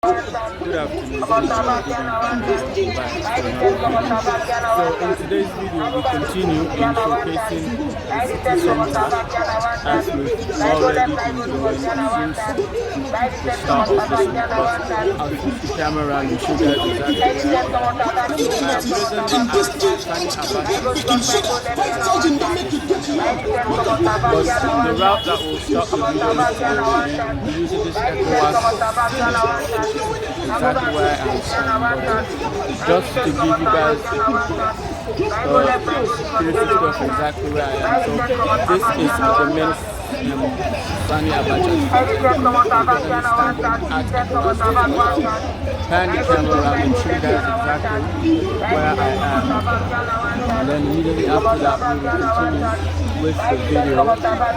Good afternoon, good morning, good evening, welcome back to another video. So in today's video we continue in showcasing the city center as we've already been doing since the start of this week, but I'll switch the camera around and show you guys exactly where I am. So I am presently at Sani Abacha but the route that will start the video is we'll be using this Ecowas exactly where I am standing, but just to give you guys 360 of exactly where I am. So this is the main Sani Abacha. Pan the camera around and show you guys exactly where I am, and then immediately after that we will continue with the video.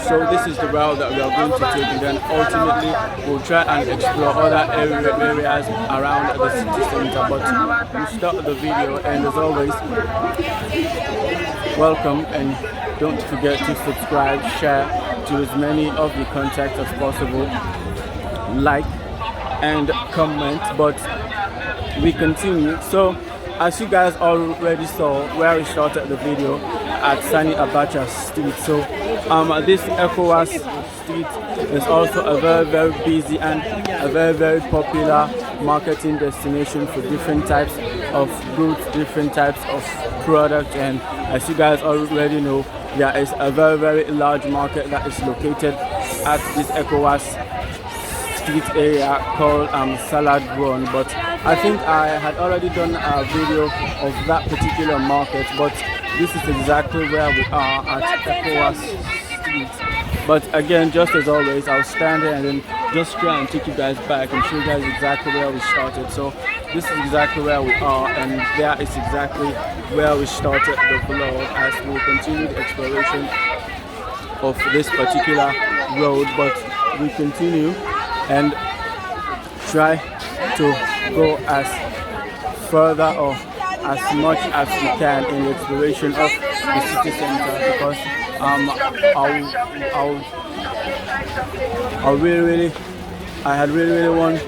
So this is the route that we are going to take, and then ultimately we'll try and explore other areas around the city center. But we start the video, and as always, welcome, and don't forget to subscribe, share to as many of the contacts as possible, like and comment. But we continue. So as you guys already saw where we started the video, at Sani Abacha Street. So this Ecowas Street is also a very busy and a very popular marketing destination for different types of goods, different types of products. And as you guys already know, there is a very large market that is located at this Ecowas Street area called Salad Run. But I think I had already done a video of that particular market, but this is exactly where we are at Ecowas Street. But again, just as always, I'll stand there and then just try and take you guys back and show you guys exactly where we started. So this is exactly where we are, and there is exactly where we started the vlog as we continue the exploration of this particular road. But we continue and try to go as further or as much as we can in the exploration of the city center, because I had really want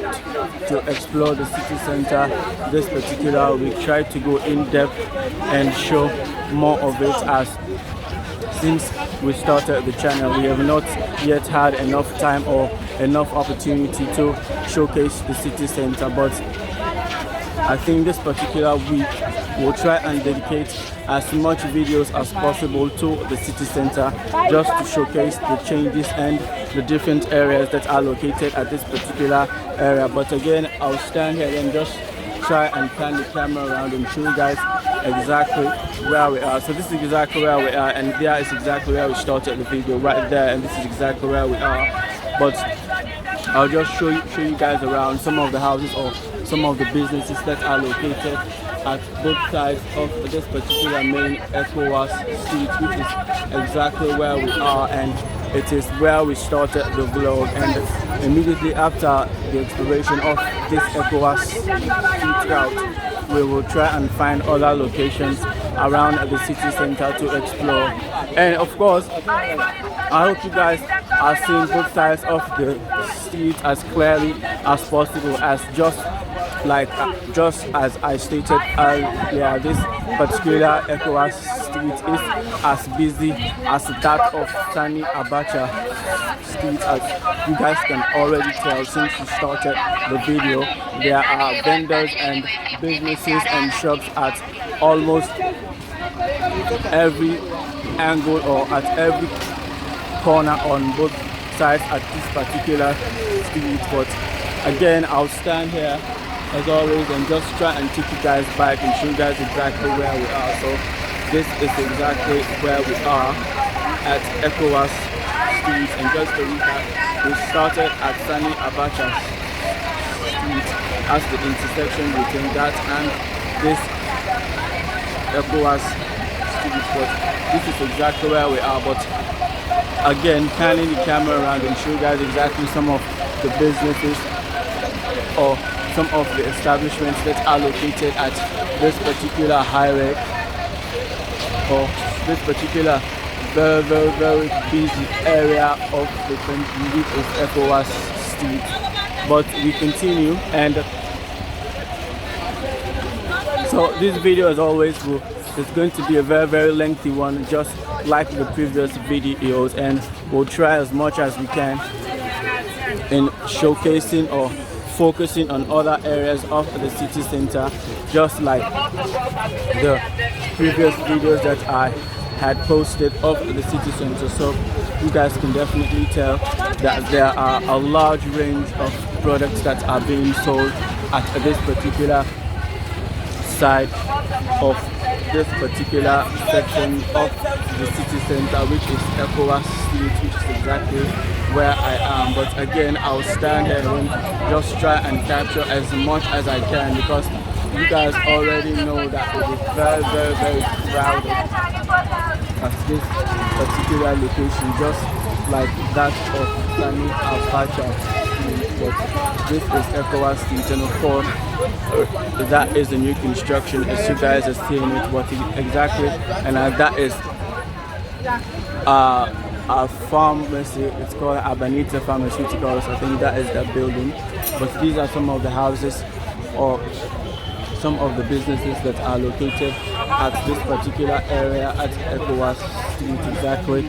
to explore the city center this particular week. Try to go in depth and show more of it, as since we started the channel we have not yet had enough time or enough opportunity to showcase the city center. But I think this particular week we'll try and dedicate as much videos as possible to the city center, just to showcase the changes and the different areas that are located at this particular area. But again, I'll stand here and just try and pan the camera around and show you guys exactly where we are. So this is exactly where we are, and there is exactly where we started the video, right there, and this is exactly where we are. But I'll just show you guys around some of the houses or some of the businesses that are located at both sides of this particular main Ecowas Street, which is exactly where we are, and it is where we started the vlog. And immediately after the exploration of this Ecowas Street route, we will try and find other locations around the city center to explore. And of course, I hope you guys are seeing both sides of the street as clearly as possible, as just as I stated earlier, this particular Ecowas Street is as busy as that of Sani Abacha Street, as you guys can already tell since we started the video. There are vendors and businesses and shops at almost every angle or at every corner on both sides at this particular street. But again, I'll stand here as always and just try and take you guys back and show you guys exactly where we are. So this is exactly where we are at Ecowas Street. And just to recap, we started at Sani Abacha Street as the intersection between that and this Ecowas Street. But this is exactly where we are. But again, panning the camera around and show you guys exactly some of the businesses or some of the establishments that are located at this particular highway, or this particular very busy area of the country, which is Ecowas Street. but we continue. And so this video, as always, is going to be a very lengthy one, just like the previous videos, and we'll try as much as we can in showcasing or focusing on other areas of the city center, just like the previous videos that I had posted of the city center. So you guys can definitely tell that there are a large range of products that are being sold at this particular side of this particular section of the city center, which is Ecowas Street, which is exactly where I am. But again, I'll stand here and just try and capture as much as I can, because you guys already know that it is very crowded at this particular location, just like that of Sani Abacha. But this is Ecowas Street, and of course that is a new construction, as you guys are seeing it, what exactly, and that is a pharmacy. It's called Abanita Pharmaceuticals. I think that is the building. But these are some of the houses or some of the businesses that are located at this particular area at Ecowas Street, exactly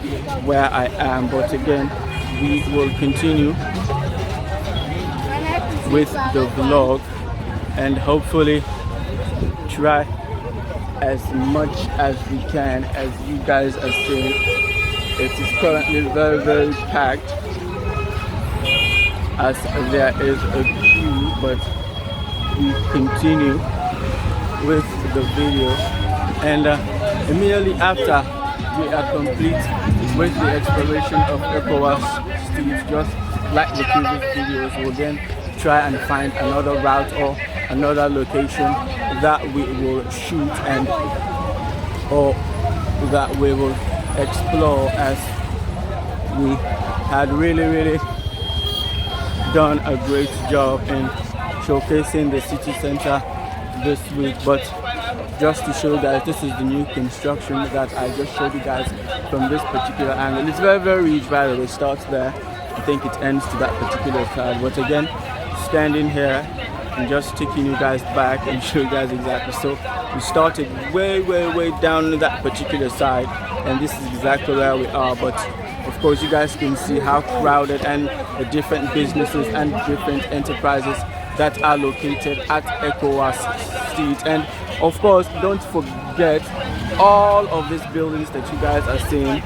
where I am. But again, we will continue with the vlog and hopefully try as much as we can. As you guys are seeing, it is currently very packed, as there is a queue, but we continue with the video. And immediately after we are complete with the exploration of Ecowas Street, just like the previous videos, we'll then try and find another route or another location that we will shoot and or that we will explore, as we had really done a great job in showcasing the city center this week. But just to show you guys, this is the new construction that I just showed you guys from this particular angle. It's very rich, by the way. It starts there, I think it ends to that particular side. But again, standing here and just taking you guys back and show you guys exactly. So we started way down that particular side, and this is exactly where we are. But of course, you guys can see how crowded and the different businesses and different enterprises that are located at Ecowas Street. And of course, don't forget all of these buildings that you guys are seeing,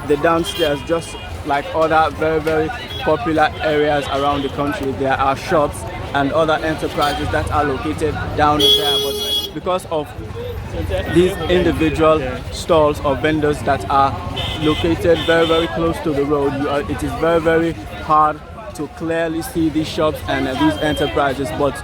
the downstairs, just like other very popular areas around the country, there are shops and other enterprises that are located down there. But because of these individual stalls or vendors that are located very close to the road, it is very hard to clearly see these shops and these enterprises. But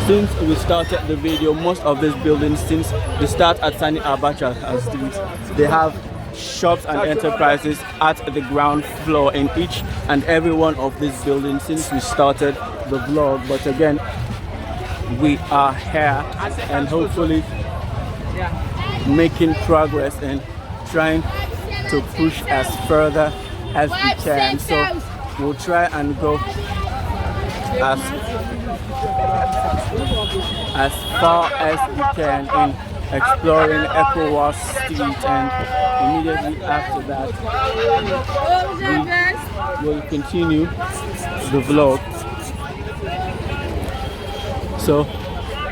since we started the video, most of these buildings, since they start at Sani Abacha Street, they have shops and enterprises at the ground floor in each and every one of these buildings since we started the vlog. But again, we are here and hopefully making progress and trying to push as further as we can. So we'll try and go as far as we can in exploring Ecowas Street, and immediately after that we will continue the vlog. So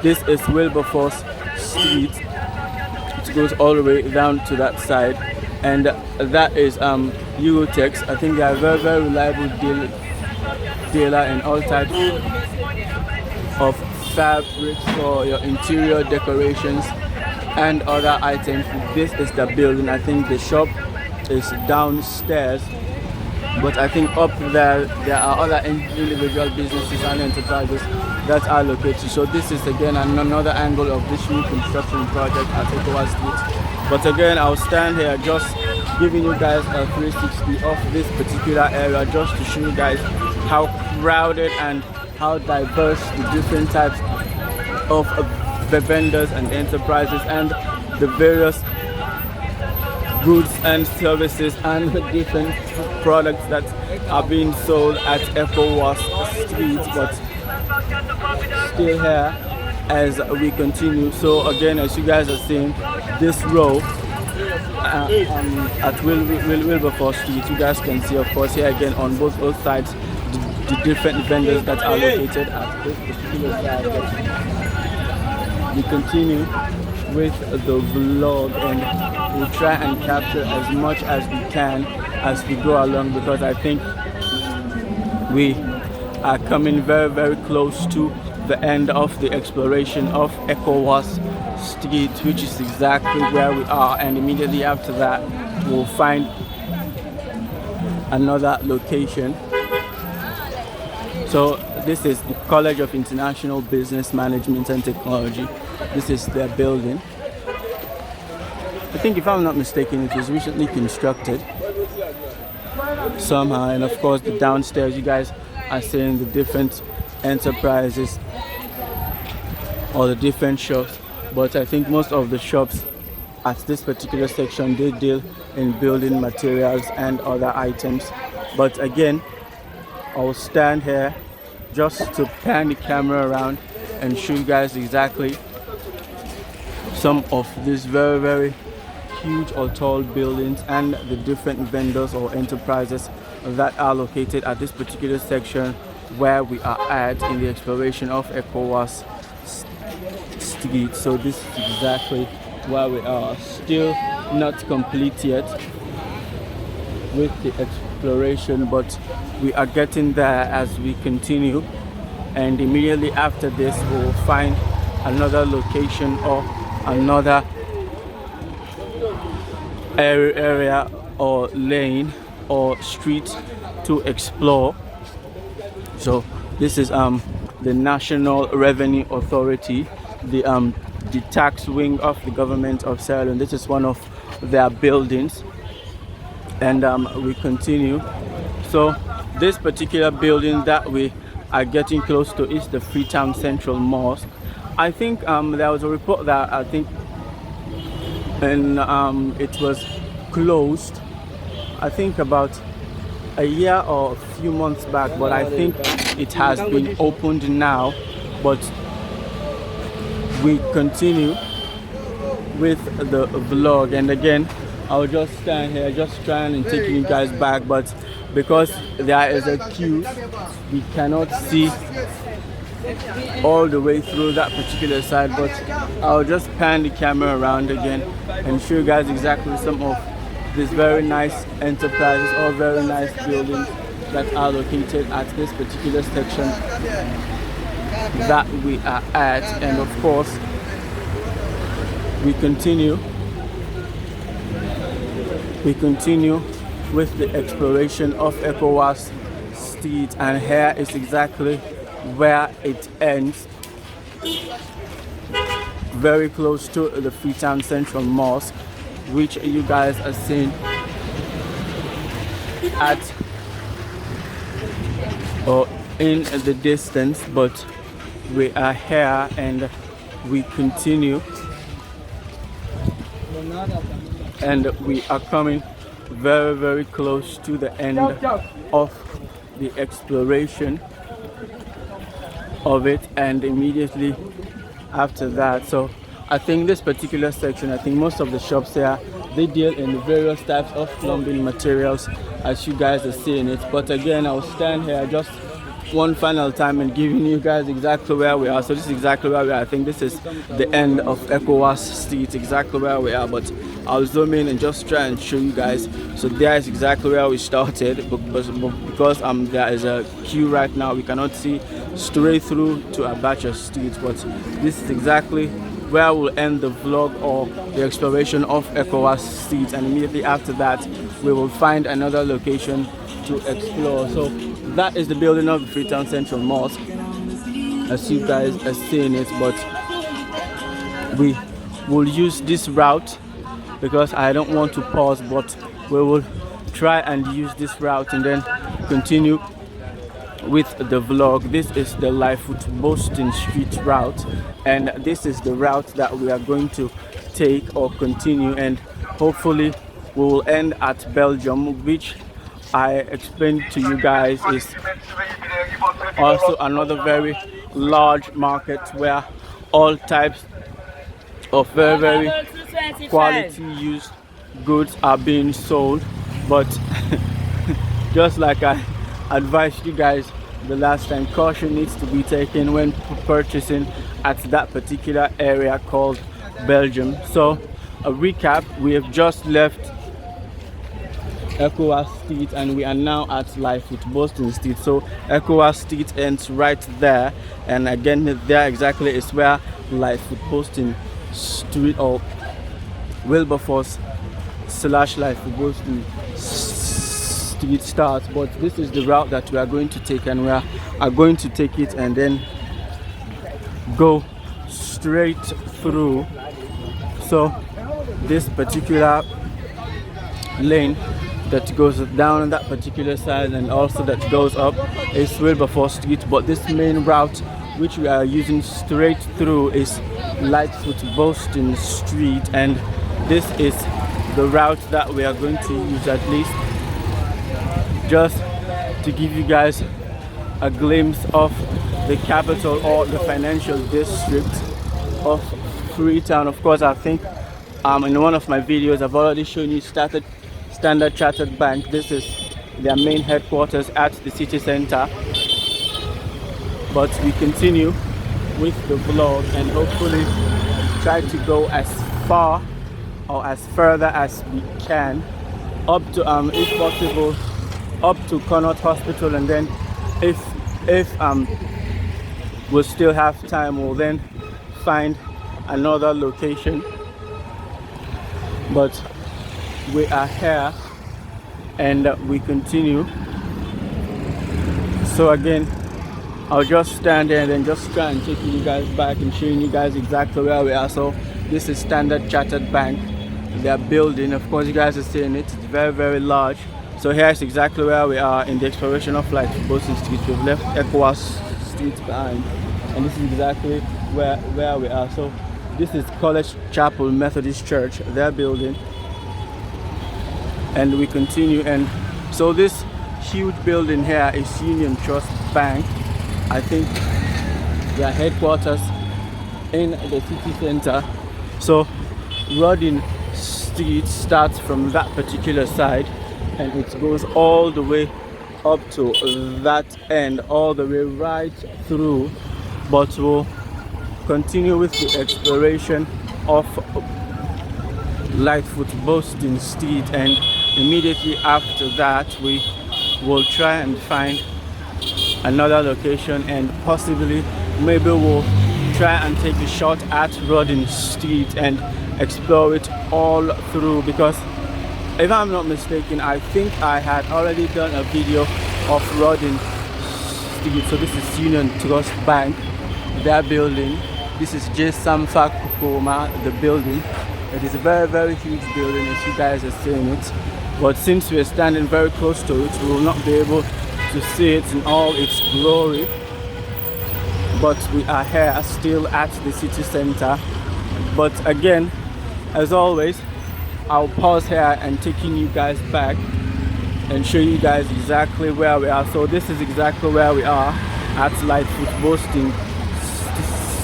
this is Wilberforce Street. It goes all the way down to that side, and that is Eurotex. I think they are very reliable dealer in all types of fabrics for your interior decorations and other items. This is the building. I think the shop is downstairs, but I think up there are other individual businesses and enterprises that are located. So this is again another angle of this new construction project at Ecowas Street. But again, I'll stand here just giving you guys a 360 of this particular area, just to show you guys how crowded and how diverse the different types of the vendors and enterprises and the various goods and services and the different products that are being sold at Ecowas Street, but still here as we continue. So again, as you guys are seeing, this row at Wilberforce Street, you guys can see, of course, here again on both sides the different vendors that are located at this particular side. We continue with the vlog and we'll try and capture as much as we can as we go along, because I think we are coming very close to the end of the exploration of Ecowas Street, which is exactly where we are, and immediately after that we'll find another location. So this is the College of International Business Management and Technology. This is their building. I think, if I'm not mistaken, it was recently constructed somehow, and of course the downstairs you guys are seeing the different enterprises or the different shops, but I think most of the shops at this particular section, they deal in building materials and other items. But again, I'll stand here just to pan the camera around and show you guys exactly some of these very huge or tall buildings and the different vendors or enterprises that are located at this particular section where we are at in the exploration of Ecowas Street. So this is exactly where we are. Still not complete yet with the exploration, but we are getting there as we continue, and immediately after this we'll find another location or another area or lane or street to explore. So this is the National Revenue Authority, the tax wing of the government of Sierra Leone. This is one of their buildings, and we continue. So this particular building that we are getting close to is the Freetown Central Mosque. I think there was a report that I think it was closed, I think about a year or a few months back, but I think it has been opened now. But we continue with the vlog, and again I'll just stand here just trying and taking you guys back, but because there is a queue we cannot see all the way through that particular side. But I'll just pan the camera around again and show you guys exactly some of these very nice enterprises or very nice buildings that are located at this particular section that we are at. And of course we continue with the exploration of Ecowas Street, and here is exactly where it ends, very close to the Freetown Central Mosque, which you guys are seeing at or in the distance. But we are here and we continue, and we are coming very close to the end of the exploration of it, and immediately after that, so I think this particular section, I think most of the shops here, they deal in various types of plumbing materials as you guys are seeing it. But again, I'll stand here just one final time and giving you guys exactly where we are. So this is exactly where we are. I think this is the end of Ecowas Street, exactly where we are, but I'll zoom in and just try and show you guys. So there is exactly where we started, because there is a queue right now, we cannot see straight through to Abacha Street, but this is exactly where we'll end the vlog or the exploration of Ecowas Street, and immediately after that we will find another location to explore. So that is the building of the Freetown Central Mosque as you guys are seeing it, but we will use this route because I don't want to pause, but we will try and use this route and then continue with the vlog. This is the Lightfoot Boston Street route, and this is the route that we are going to take or continue, and hopefully we will end at Belgium, which I explained to you guys is Also another very large market where all types of very quality used goods are being sold. But just like I advised you guys the last time, caution needs to be taken when purchasing at that particular area called Belgium. So a recap, we have just left Ecowas Street and we are now at Lightfoot Boston Street. So Ecowas Street ends right there, and again there exactly is where Lightfoot Boston Street or Wilberforce / Lightfoot Boston Street starts. But this is the route that we are going to take, and we are going to take it and then go straight through. So this particular lane that goes down on that particular side and also that goes up is Wilberforce Street, but this main route which we are using straight through is Lightfoot Boston Street, and this is the route that we are going to use, at least just to give you guys a glimpse of the capital or the financial district of Freetown. Of course, I think in one of my videos I've already shown you Standard Chartered Bank. This is their main headquarters at the city center, but we continue with the vlog and hopefully try to go as far or as further as we can up to if possible up to Connaught Hospital, and then if we'll still have time, we'll then find another location. But we are here and we continue. So again, I'll just stand there and then just try and taking you guys back and showing you guys exactly where we are. So this is Standard Chartered Bank, their building. Of course you guys are seeing it, it's very, very large. So here is exactly where we are in the exploration of Lightfoot Boston Street. We've left Ecowas Street behind, and this is exactly where we are. So this is College Chapel Methodist Church, their building, and we continue. And so this huge building here is Union Trust Bank. I think their headquarters in the city center. So Rodin Street starts from that particular side and it goes all the way up to that end, all the way right through. But we'll continue with the exploration of Lightfoot Boston Street, and immediately after that we will try and find another location, and possibly maybe we'll try and take a shot at Rodin Street and explore it all through, because if I'm not mistaken, I think I had already done a video of Rodin Street. So this is Union Trust Bank, their building. This is J. Samfa Kukoma, the building. It is a very, very huge building, as you guys are seeing it. But since we're standing very close to it, we will not be able to see it in all its glory. But we are here still at the city center. But again, as always, I'll pause here and taking you guys back and show you guys exactly where we are. So this is exactly where we are at Lightfoot Boston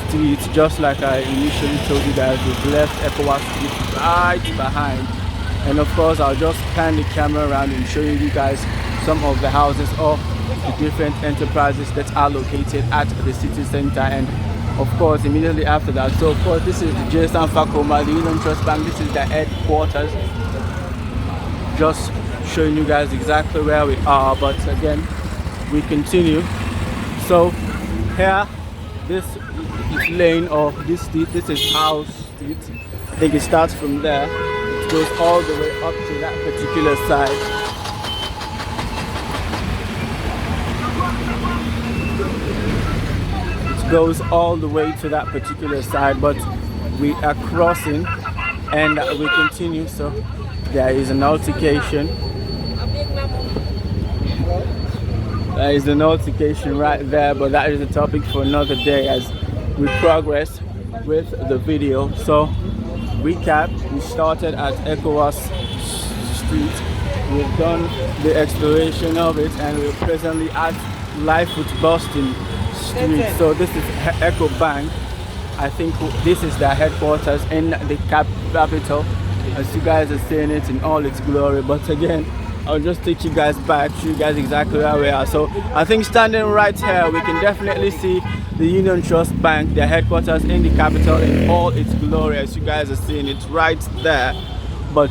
Street. Just like I initially told you guys, we've left Ecowas Street right behind. And of course, I'll just pan the camera around and show you guys some of the houses or the different enterprises that are located at the city center. And of course, immediately after that, so of course this is the J. Sanfa Koma, the Union Trust Bank. This is the headquarters. Just showing you guys exactly where we are, but again we continue. So here, this lane or this street, this is House Street. I think it starts from there, it goes all the way up to that particular side. Goes all the way to that particular side, but we are crossing and we continue. So there is an altercation. There is an altercation right there, but that is a topic for another day as we progress with the video. So recap, we started at Ecowas Street, we've done the exploration of it, and we're presently at Lightfoot Boston Street. So this is Eco Bank. I think this is their headquarters in the capital, as you guys are seeing it in all its glory. But again, I'll just take you guys back, show you guys exactly where we are. So I think standing right here, we can definitely see the Union Trust Bank, their headquarters in the capital in all its glory, as you guys are seeing it right there. But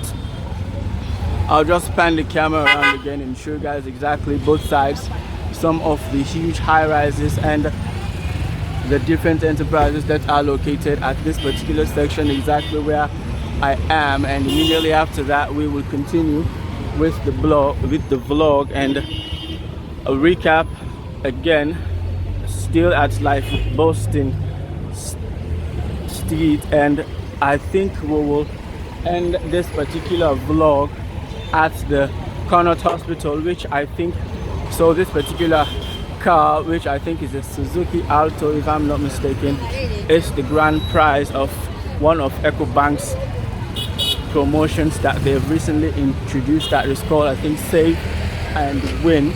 I'll just pan the camera around again and show you guys exactly both sides, some of the huge high-rises and the different enterprises that are located at this particular section, exactly where I am. And immediately after that, we will continue with the vlog and a recap again, still at Lightfoot Boston Street. And I think we will end this particular vlog at the Connaught Hospital, which I think, so this particular car, which I think is a Suzuki Alto if I'm not mistaken, is the grand prize of one of EcoBank's promotions that they've recently introduced, that is called, I think, Save and Win.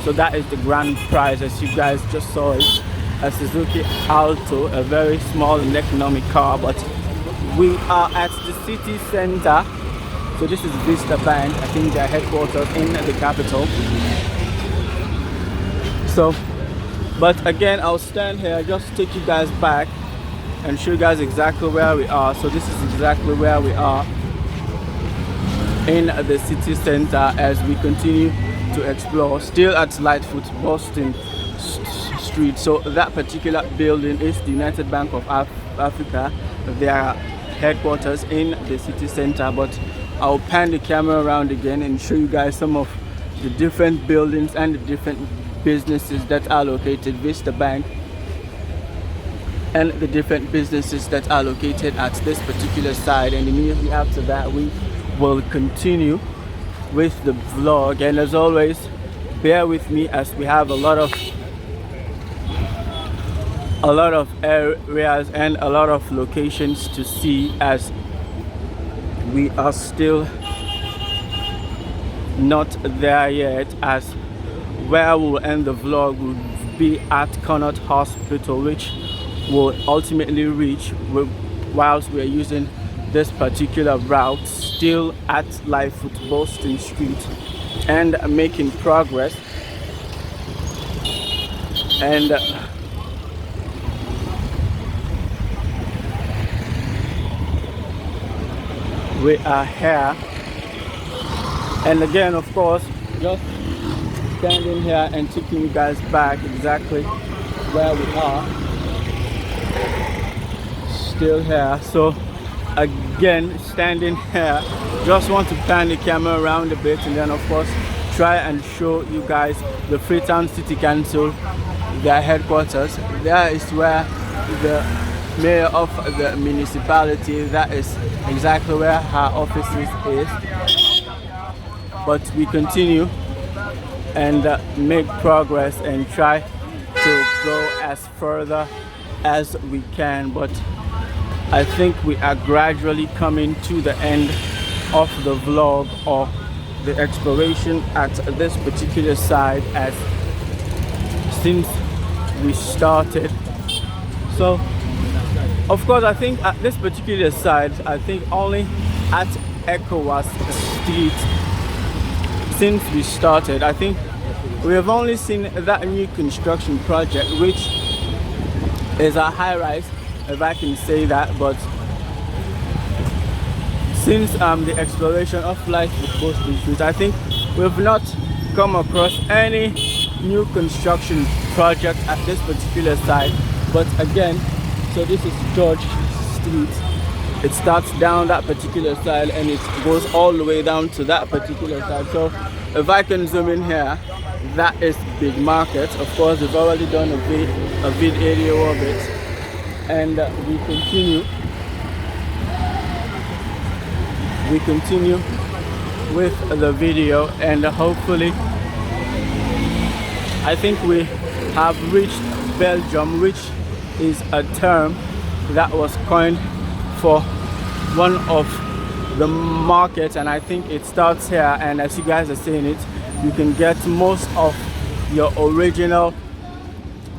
So that is the grand prize, as you guys just saw it, a Suzuki Alto, a very small and economic car. But we are at the city center. So this is Vista Bank, I think their headquarters in the capital. So, but again, I'll stand here, just take you guys back and show you guys exactly where we are. So this is exactly where we are in the city center as we continue to explore, still at Lightfoot Boston Street. So that particular building is the United Bank of Africa, their headquarters in the city center. But I'll pan the camera around again and show you guys some of the different buildings and the different businesses that are located, Vista Bank, and the different businesses that are located at this particular side. And immediately after that, we will continue with the vlog. And as always, bear with me as we have a lot of areas and a lot of locations to see, as we are still not there yet. As where we'll end the vlog will be at Connaught Hospital, which will ultimately reach whilst we're using this particular route, still at Lightfoot Boston Street and making progress. And we are here, and again, of course, just standing here and taking you guys back exactly where we are, still here. So again, standing here, just want to pan the camera around a bit, and then of course try and show you guys the Freetown City Council, their headquarters. There is where the mayor of the municipality, that is exactly where her offices is. But we continue and make progress and try to go as further as we can. But I think we are gradually coming to the end of the vlog or the exploration at this particular side, as since we started. So of course, I think at this particular side, I think only at Ecowas Street, since we started, I think we have only seen that new construction project, which is a high-rise, if I can say that. But since the exploration of Lightfoot Boston Street, I think we've not come across any new construction project at this particular site. But again, so this is George Street. It starts down that particular side and it goes all the way down to that particular side. So if I can zoom in here, that is Big Market. Of course, we've already done a video of it, and we continue with the video, and hopefully I think we have reached Belgium, which is a term that was coined for one of the markets, and I think it starts here. And as you guys are seeing it, you can get most of your original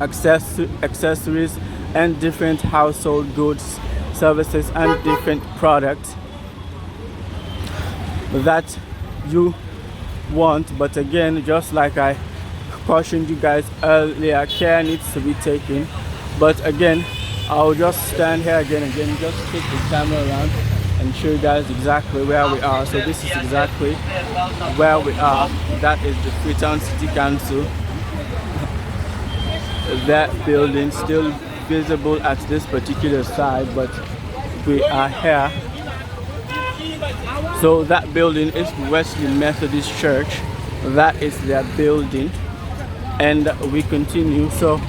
accessories and different household goods, services and different products that you want. But again, just like I cautioned you guys earlier, care needs to be taken. But again, I'll just stand here again, just take the camera around and show you guys exactly where we are. So this is exactly where we are. That is the Freetown City Council. That building still visible at this particular side, but we are here. So that building is Wesley Methodist Church. That is their building, and we continue. So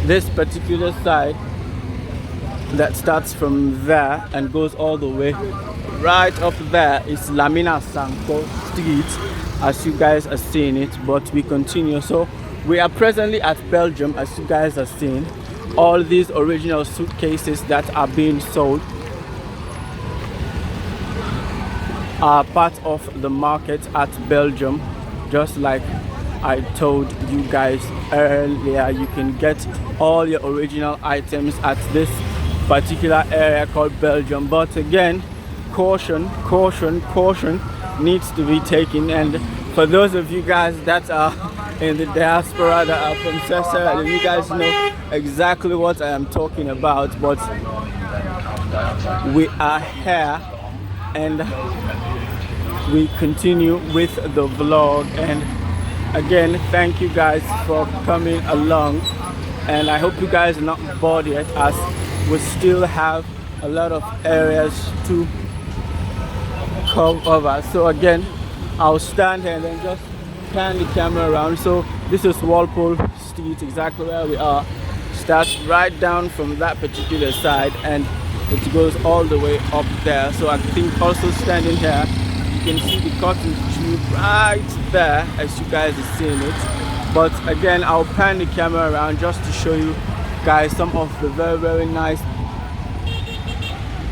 this particular side that starts from there and goes all the way right up there is Lamina Sanko Street, as you guys are seeing it. But we continue. So we are presently at Belgium, as you guys are seeing. All these original suitcases that are being sold are part of the market at Belgium. Just like I told you guys earlier, you can get all your original items at this particular area called Belgium. But again, caution needs to be taken. And for those of you guys that are in the diaspora, that are from Cesar, you guys know exactly what I am talking about. But we are here and we continue with the vlog. And again, thank you guys for coming along, and I hope you guys are not bored yet, as we still have a lot of areas to cover. So again, I'll stand here and then just pan the camera around. So this is Walpole Street, exactly where we are. Starts right down from that particular side and it goes all the way up there. So I think also standing here, you can see the cotton tube right there, as you guys are seeing it. But again, I'll pan the camera around just to show you guys some of the very nice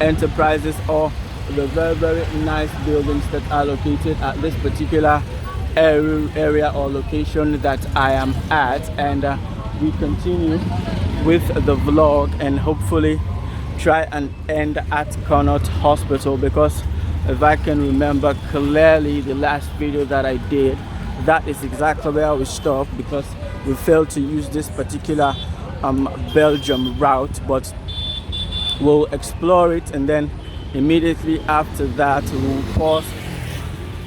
enterprises or the very nice buildings that are located at this particular area or location that I am at. And we continue with the vlog and hopefully try and end at Connaught Hospital, because if I can remember clearly the last video that I did, that is exactly where we stopped, because we failed to use this particular Belgium route. But we'll explore it, and then immediately after that we'll pause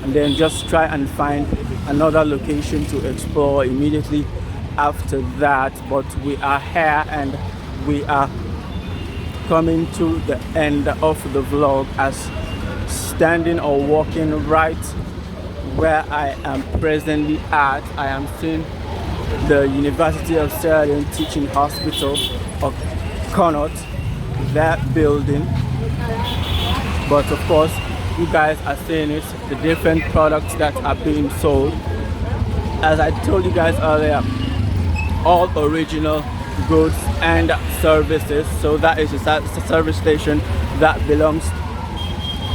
and then just try and find another location to explore immediately after that. But we are here and we are coming to the end of the vlog, as standing or walking right where I am presently at, I am seeing the University of Sierra Leone Teaching Hospital of Connaught, that building. But of course, you guys are seeing it, the different products that are being sold. As I told you guys earlier, all original goods and services. So that is a service station that belongs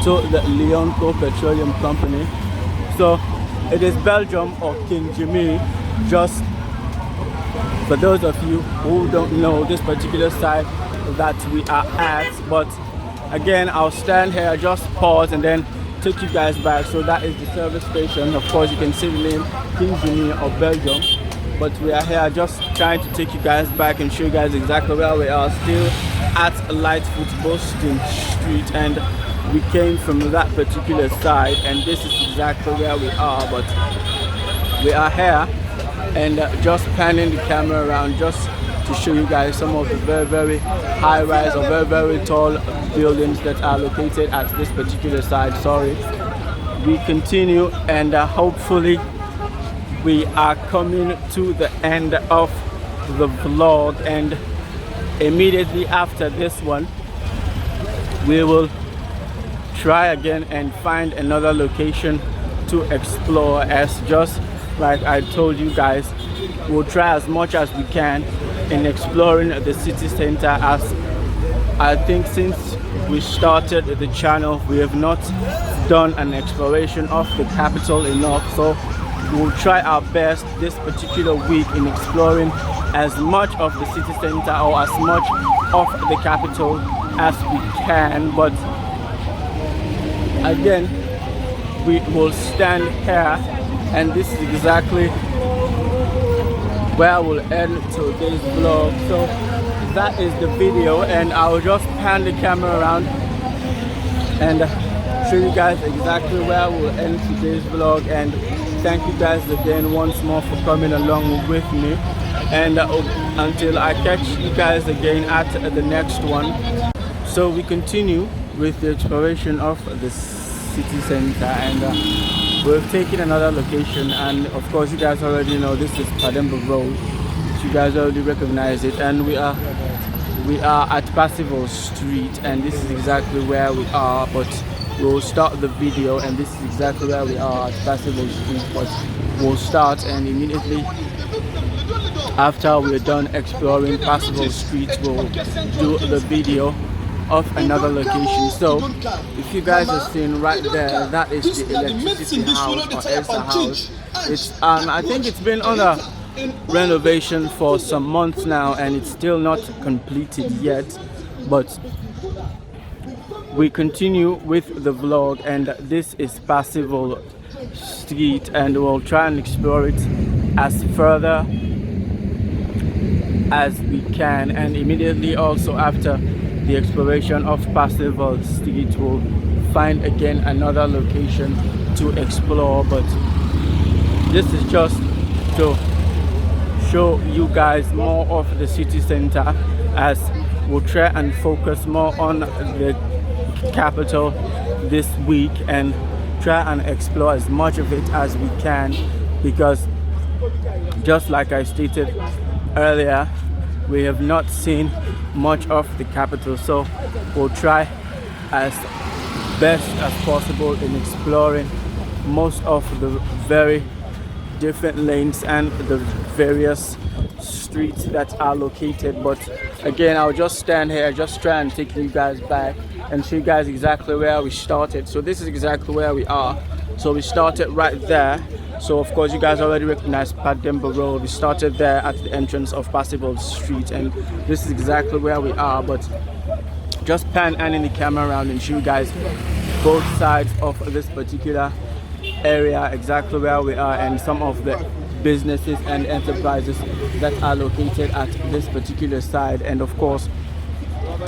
to the Leonco Petroleum Company. So it is Belgium or King Jimmy, just for those of you who don't know this particular site that we are at. But again, I'll stand here, just pause and then take you guys back. So that is the service station. Of course, you can see the name King Jimmy of Belgium. But we are here just trying to take you guys back and show you guys exactly where we are, still at Lightfoot Boston Street, and we came from that particular side, and this is exactly where we are. But we are here and just panning the camera around just to show you guys some of the very high-rise or very tall buildings that are located at this particular side. Sorry, we continue, and hopefully we are coming to the end of the vlog, and immediately after this one we will try again and find another location to explore. As just like I told you guys, we'll try as much as we can in exploring the city center, as I think since we started the channel we have not done an exploration of the capital enough. So we'll try our best this particular week in exploring as much of the city center or as much of the capital as we can. But again, we will stand here, and this is exactly where we'll end today's vlog. So that is the video, and I'll just pan the camera around and show you guys exactly where we'll end today's vlog. And thank you guys again once more for coming along with me, and until I catch you guys again at the next one. So we continue with the exploration of the city center, and we've taken another location, and of course you guys already know this is Percival Road. You guys already recognize it, and we are at Percival Street, and this is exactly where we are. But we'll start the video, and this is exactly where we are at Percival Street. But we'll start, and immediately after we're done exploring Percival Street, we'll do the video of another location. So if you guys are seeing right there, that is the electricity house or ESA house. It's I think it's been under renovation for some months now, and it's still not completed yet. But we continue with the vlog, and this is Percival Street, and we'll try and explore it as further as we can. And immediately also after the exploration of Percival Street, we'll find again another location to explore. But this is just to show you guys more of the city center, as we'll try and focus more on the capital this week and try and explore as much of it as we can, because just like I stated earlier, we have not seen much of the capital. So we'll try as best as possible in exploring most of the very different lanes and the various streets that are located. But again, I'll just stand here, just try and take you guys back and show you guys exactly where we started. So this is exactly where we are. So we started right there. So of course you guys already recognize Percival Road. We started there at the entrance of Percival Street, and this is exactly where we are. But just pan in the camera around and show you guys both sides of this particular area, exactly where we are, and some of the businesses and enterprises that are located at this particular side. And of course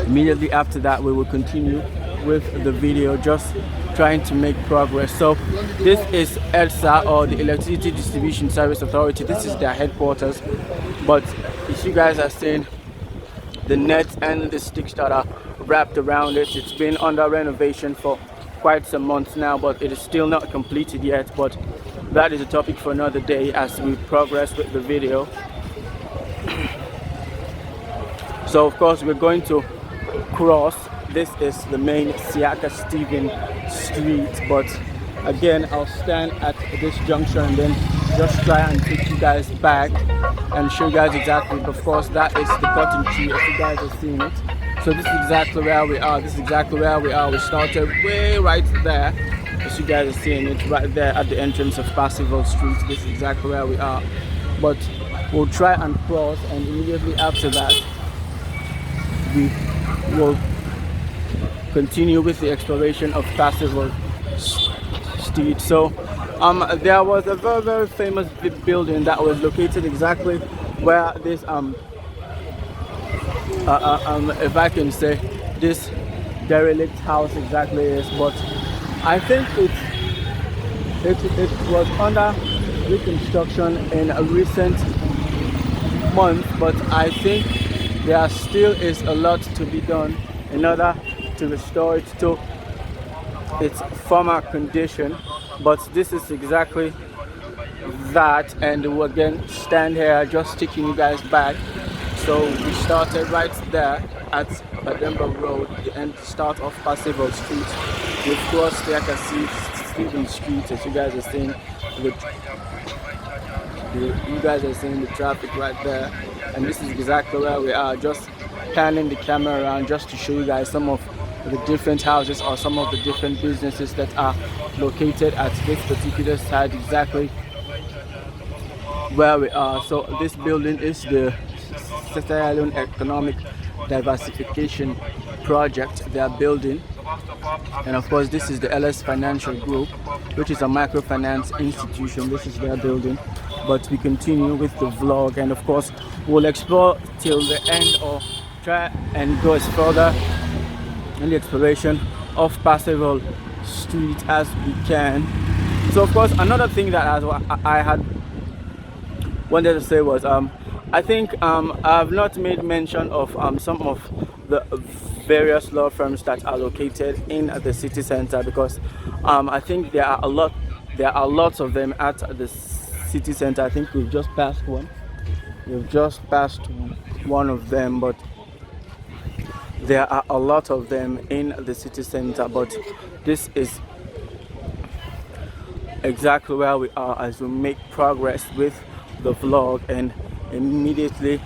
immediately after that we will continue with the video, just trying to make progress. So this is EDSA, or the Electricity Distribution Service Authority. This is their headquarters. But if you guys are seeing the net and the sticks that are wrapped around it, it's been under renovation for quite some months now, but it is still not completed yet. But that is a topic for another day as we progress with the video. So of course we're going to cross. This is the main Siaka Stephen Street, but again I'll stand at this junction and then just try and take you guys back and show you guys exactly. Of course that is the cotton tree, if you guys are seeing it. So this is exactly where we are. This is exactly where we are. We started way right there, as you guys are seeing it, right there at the entrance of Percival Street. This is exactly where we are. But we'll try and cross, and immediately after that we will continue with the exploration of Percival Street. So there was a very, very famous building that was located exactly where this if I can say, this derelict house exactly is. But I think it was under reconstruction in a recent month, but I think there still is a lot to be done in order to restore it to its former condition. But this is exactly that, and we'll again stand here just taking you guys back. So we started right there at Percival Road, the end start of Percival Street. We've crossed the Stephen Street, as you guys are seeing. You guys are seeing the traffic right there, and this is exactly where we are. Just panning the camera around just to show you guys some of the different houses or some of the different businesses that are located at this particular side, exactly where we are. So this building is the Sierra Leone Economic Diversification Project they are building, and of course this is the LS Financial Group, which is a microfinance institution. This is their building, but we continue with the vlog, and of course we'll explore till the end or try and go as further in the exploration of Percival Street as we can. So of course another thing that I had wanted to say was I think I've not made mention of some of the various law firms that are located in the city center, because I think there are lots of them at the city center. I think we've just passed one of them, but there are a lot of them in the city center. But this is exactly where we are as we make progress with the vlog and immediately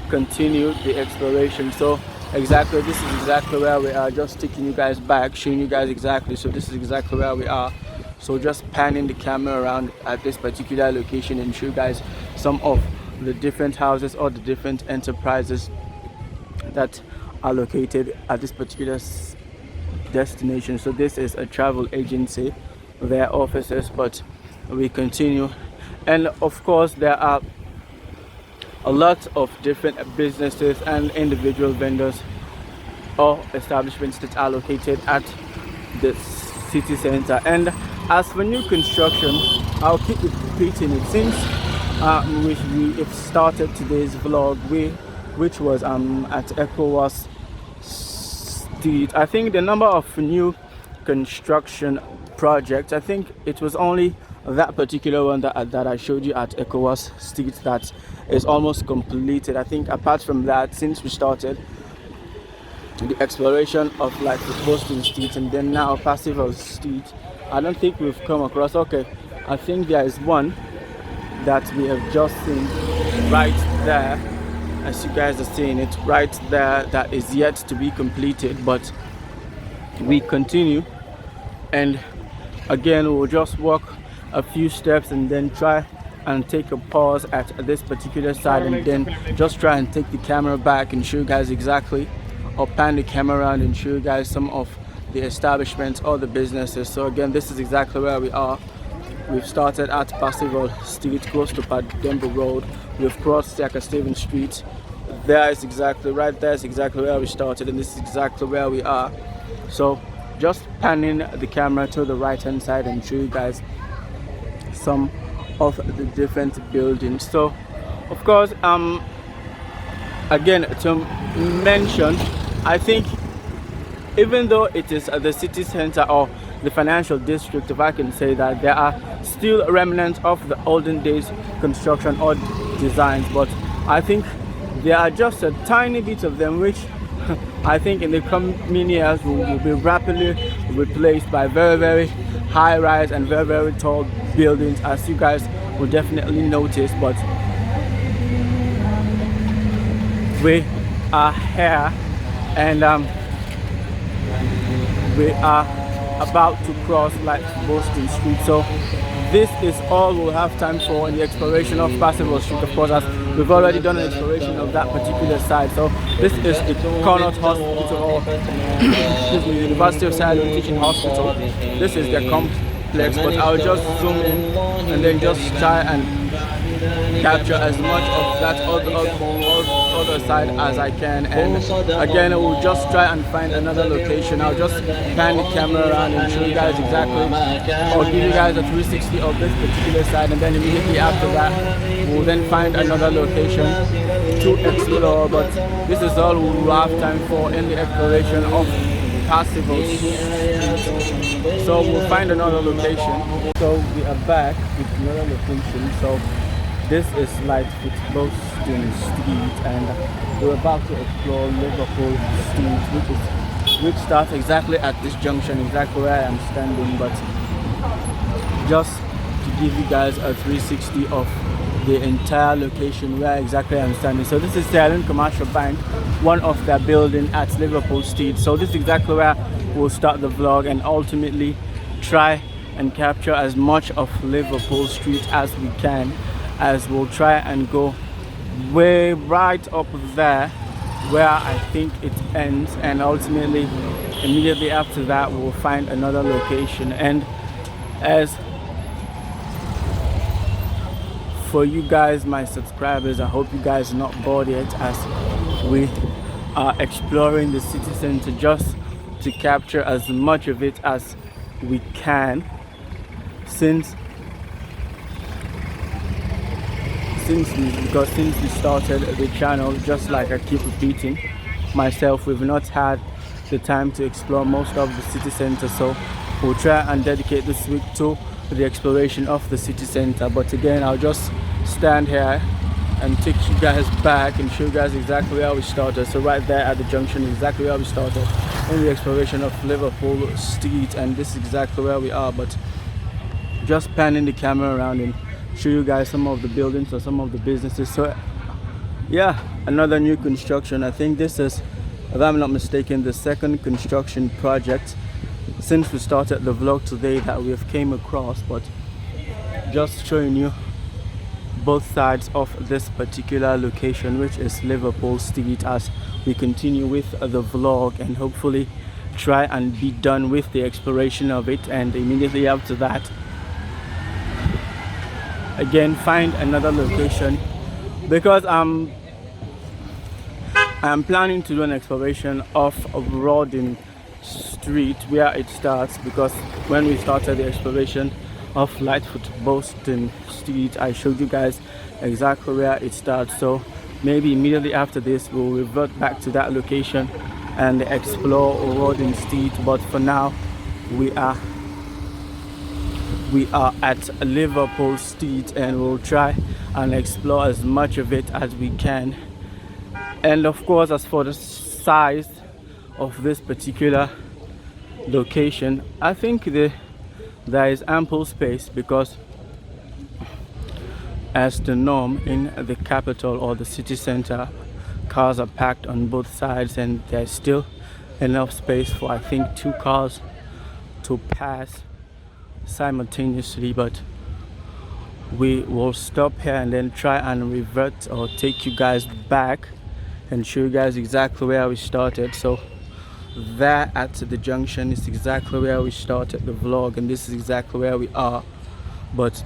continue the exploration. So this is exactly where we are, just taking you guys back, showing you guys exactly. So this is exactly where we are. So just panning the camera around at this particular location and show you guys some of the different houses or the different enterprises that are located at this particular destination. So this is a travel agency, their offices, but we continue. And of course there are a lot of different businesses and individual vendors or establishments that are located at the city center. And as for new construction, I'll keep repeating it since we've started today's vlog, which was at Ecowas Street. I think the number of new construction projects, I think it was only that particular one that I showed you at Ecowas Street that is almost completed. I think apart from that, since we started the exploration of like the Boston Street and then now Percival Street, I don't think we've come across. Okay, I think there is one that we have just seen right there, as you guys are seeing it right there, that is yet to be completed, but we continue. And again, we'll just walk a few steps and then try and take a pause at this particular side, and then just try and take the camera back and show you guys exactly, or pan the camera around and show you guys some of the establishments or the businesses. So again, this is exactly where we are. We've started at Percival Street, close to Padembo Road. We've crossed Stephen Street. There is exactly right there is exactly where we started, and this is exactly where we are. So just panning the camera to the right hand side and show you guys some of the different buildings. So of course again, to mention, I think even though it is the city center or the financial district, if I can say that, there are still remnants of the olden days construction or designs, but I think there are just a tiny bit of them which I think in the coming years will be rapidly replaced by very, very high rise and very, very tall buildings, as you guys will definitely notice. But we are here and we are about to cross like Boston Street. So this is all we'll have time for in the exploration of Percival Street. Of course, as we've already done an exploration of that particular side. So this is the Connaught Hospital, or excuse me, University of Sierra Leone Teaching Hospital. This is the complex, but I'll just zoom in and then just try and capture as much of that other side as I can. And again, we'll just try and find another location. I'll just pan the camera around and show you guys exactly, or give you guys a 360 of this particular side, and then immediately after that we'll then find another location to explore. But this is all we'll have time for in the exploration of Percival Street. So we'll find another location. So we are back with another location. So this is Lightfoot Boston Street, and we're about to explore Liverpool Street, which starts exactly at this junction, exactly where I am standing. But just to give you guys a 360 of the entire location where exactly I'm standing. So this is Sierra Leone Commercial Bank, one of their building at Liverpool Street. So this is exactly where we'll start the vlog and ultimately try and capture as much of Liverpool Street as we can. as we'll try and go way right up there where I think it ends, and ultimately immediately after that we'll find another location. And as for you guys, my subscribers, I hope you guys are not bored yet as we are exploring the city center, just to capture as much of it as we can, since we started the channel, just like I keep repeating myself, we've not had the time to explore most of the city center. So we'll try and dedicate this week to the exploration of the city center. But again, I'll just stand here and take you guys back and show you guys exactly where we started. So right there at the junction is exactly where we started in the exploration of Liverpool Street, and this is exactly where we are. But just panning the camera around and show you guys some of the buildings or some of the businesses. So yeah, another new construction. I think this is, if I'm not mistaken, the second construction project since we started the vlog today that we have came across. But just showing you both sides of this particular location, which is Liverpool Street, as we continue with the vlog and hopefully try and be done with the exploration of it, and immediately after that again find another location, because I'm planning to do an exploration of Rawdon Street where it starts, because when we started the exploration of Lightfoot Boston Street, I showed you guys exactly where it starts. So maybe immediately after this we'll revert back to that location and explore Rawdon Street. But for now we are at Liverpool Street, and we'll try and explore as much of it as we can. And of course, as for the size of this particular location, I think there is ample space, because as the norm in the capital or the city center, cars are packed on both sides, and there's still enough space for I think 2 cars to pass simultaneously. But we will stop here and then try and revert or take you guys back and show you guys exactly where we started. So there at the junction is exactly where we started the vlog, and this is exactly where we are. But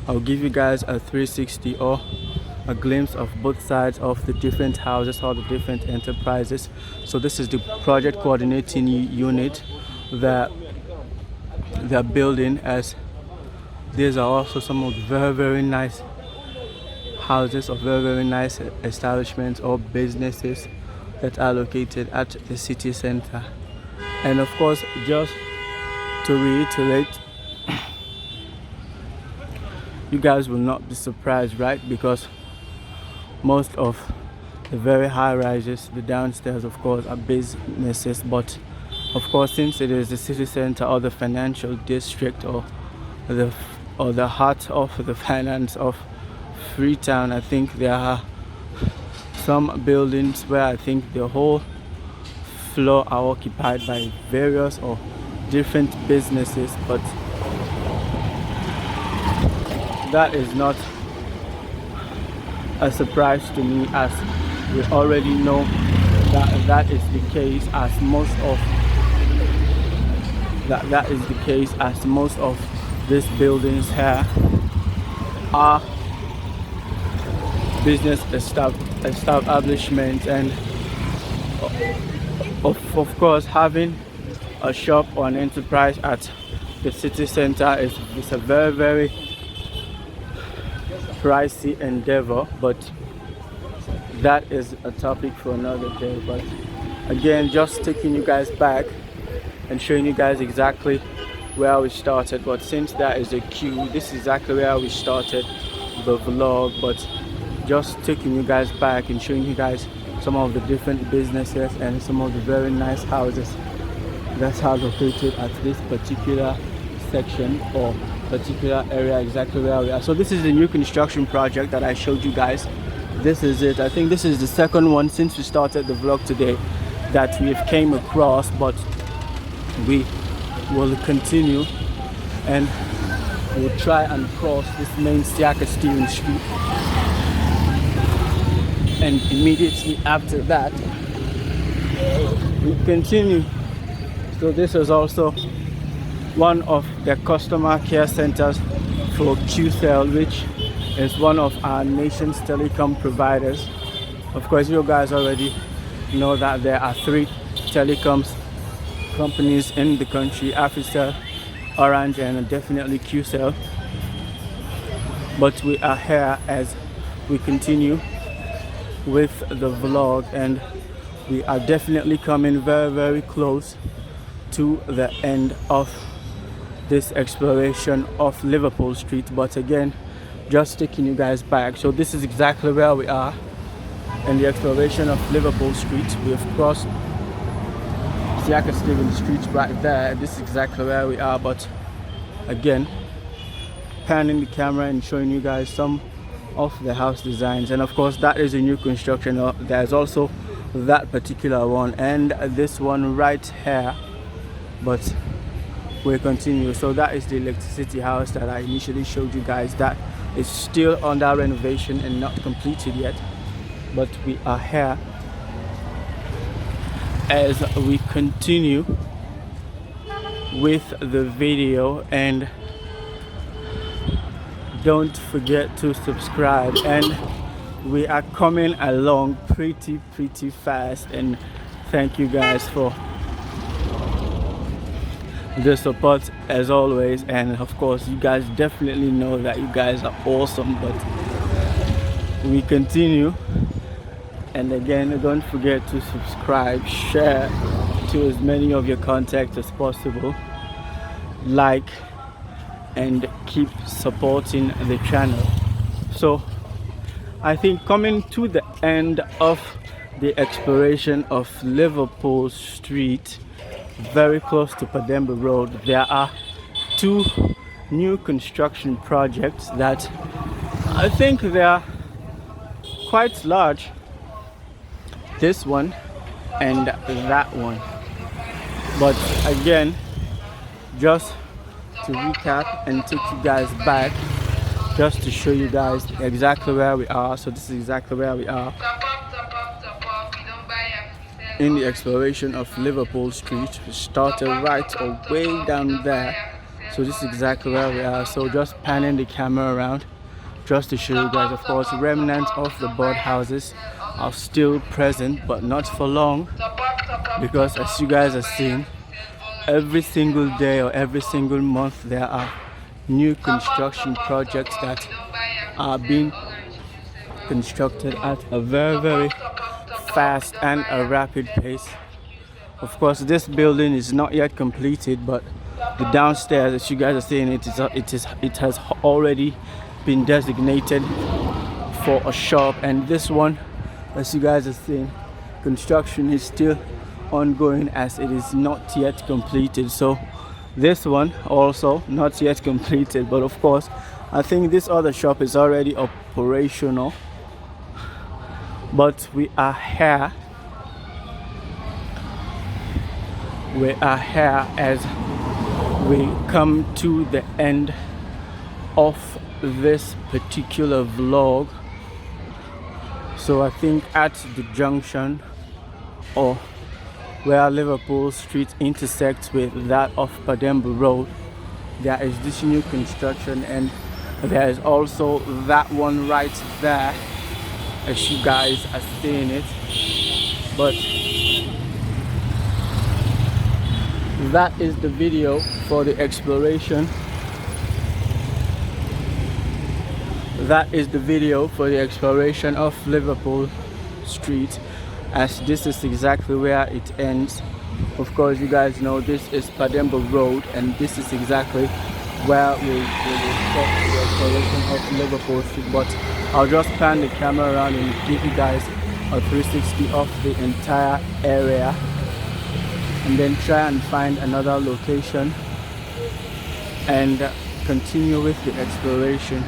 I'll give you guys a 360 or a glimpse of both sides of the different houses or the different enterprises. So this is the project coordinating unit that they're building, as these are also some of the very nice houses or very nice establishments or businesses that are located at the city center. And of course, just to reiterate, you guys will not be surprised, right? Because most of the very high rises, the downstairs of course are businesses. But of course, since it is the city center or the financial district or the heart of the finance of Freetown, I think there are some buildings where I think the whole floor are occupied by various or different businesses. But that is not a surprise to me, as we already know that is the case, as most of these buildings here are business establishments. And of course, having a shop or an enterprise at the city center is a very pricey endeavor. But that is a topic for another day. But again, just taking you guys back and showing you guys exactly where we started. But since that is a queue, this is exactly where we started the vlog. But just taking you guys back and showing you guys some of the different businesses and some of the very nice houses that are located at this particular section or particular area, exactly where we are. So this is the new construction project that I showed you guys. This is it. I think this is the second one since we started the vlog today that we've came across. But we will continue and we'll try and cross this main Siaka Stevens Street, and immediately after that we continue. So this is also one of the customer care centers for QCell, which is one of our nation's telecom providers. Of course, you guys already know that there are 3 telecoms companies in the country: Africell, Orange, and definitely QCell. But we are here as we continue with the vlog, and we are definitely coming very, very close to the end of this exploration of Liverpool Street. But again, just taking you guys back. So this is exactly where we are in the exploration of Liverpool Street. We have crossed Siaka Stevens Street right there. This is exactly where we are, but again, panning the camera and showing you guys some of the house designs. And of course, that is a new construction. There's also that particular one and this one right here, but we'll continue. So that is the electricity house that I initially showed you guys. That is still under renovation and not completed yet, but we are here as we continue with the video. And don't forget to subscribe, and we are coming along pretty fast, and thank you guys for the support as always. And of course, you guys definitely know that you guys are awesome, but we continue. And again, don't forget to subscribe, share to as many of your contacts as possible, like, and keep supporting the channel. So I think coming to the end of the exploration of Liverpool Street, very close to Pademba Road, there are 2 new construction projects that I think they are quite large. This one and that one. But again, just to recap and take you guys back, just to show you guys exactly where we are. So this is exactly where we are in the exploration of Liverpool Street. We started right away down there. So this is exactly where we are. So just panning the camera around just to show you guys. Of course, remnants of the birdhouses are still present, but not for long, because as you guys are seeing, every single day or every single month there are new construction projects that are being constructed at a very fast and a rapid pace. Of course, this building is not yet completed, but the downstairs, as you guys are seeing, it has already been designated for a shop. And this one, as you guys are seeing, construction is still ongoing as it is not yet completed. So this one also not yet completed, but of course I think this other shop is already operational. But we are here as we come to the end of this particular vlog. So I think at the junction, or where Liverpool Street intersects with that of Pademba Road, there is this new construction, and there is also that one right there, as you guys are seeing it. But that is the video for the exploration. That is the video for the exploration of Liverpool Street, as this is exactly where it ends. Of course, you guys know this is Pademba Road, and this is exactly where we will stop the exploration of Liverpool Street. But I'll just pan the camera around and give you guys a 360 of the entire area, and then try and find another location and continue with the exploration.